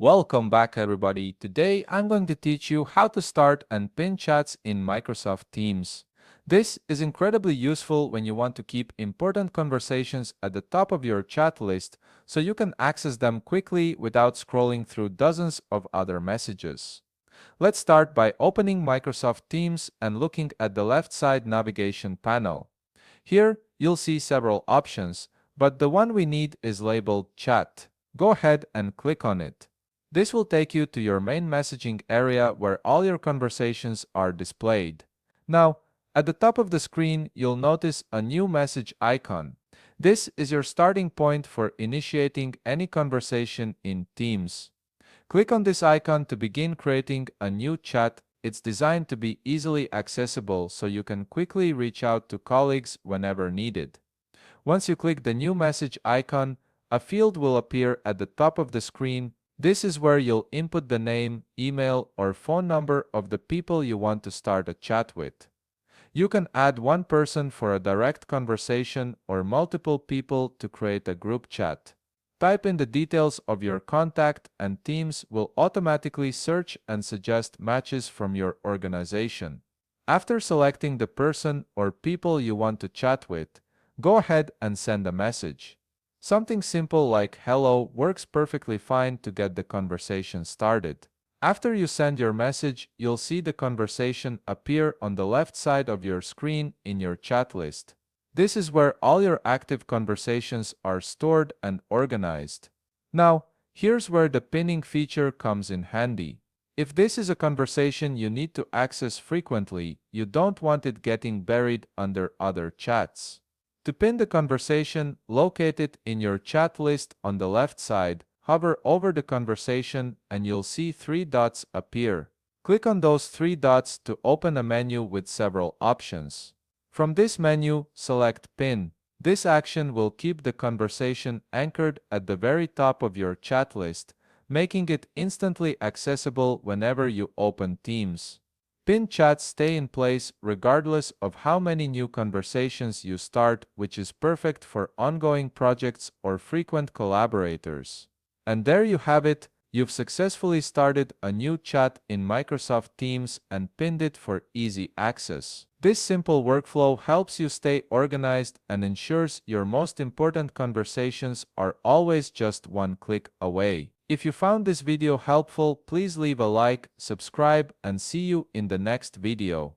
Welcome back everybody. Today I'm going to teach you how to start and pin chats in Microsoft Teams. This is incredibly useful when you want to keep important conversations at the top of your chat list so you can access them quickly without scrolling through dozens of other messages. Let's start by opening Microsoft Teams and looking at the left side navigation panel. Here you'll see several options, but the one we need is labeled Chat. Go ahead and click on it. This will take you to your main messaging area where all your conversations are displayed. Now, at the top of the screen, you'll notice a new message icon. This is your starting point for initiating any conversation in Teams. Click on this icon to begin creating a new chat. It's designed to be easily accessible so you can quickly reach out to colleagues whenever needed. Once you click the new message icon, a field will appear at the top of the screen. This is where you'll input the name, email, or phone number of the people you want to start a chat with. You can add one person for a direct conversation or multiple people to create a group chat. Type in the details of your contact and Teams will automatically search and suggest matches from your organization. After selecting the person or people you want to chat with, go ahead and send a message. Something simple like hello works perfectly fine to get the conversation started. After you send your message, you'll see the conversation appear on the left side of your screen in your chat list. This is where all your active conversations are stored and organized. Now, here's where the pinning feature comes in handy. If this is a conversation you need to access frequently, you don't want it getting buried under other chats. To pin the conversation, locate it in your chat list on the left side, hover over the conversation and you'll see three dots appear. Click on those three dots to open a menu with several options. From this menu, select Pin. This action will keep the conversation anchored at the very top of your chat list, making it instantly accessible whenever you open Teams. Pinned chats stay in place regardless of how many new conversations you start, which is perfect for ongoing projects or frequent collaborators. And there you have it. You've successfully started a new chat in Microsoft Teams and pinned it for easy access. This simple workflow helps you stay organized and ensures your most important conversations are always just one click away. If you found this video helpful, please leave a like, subscribe, and see you in the next video.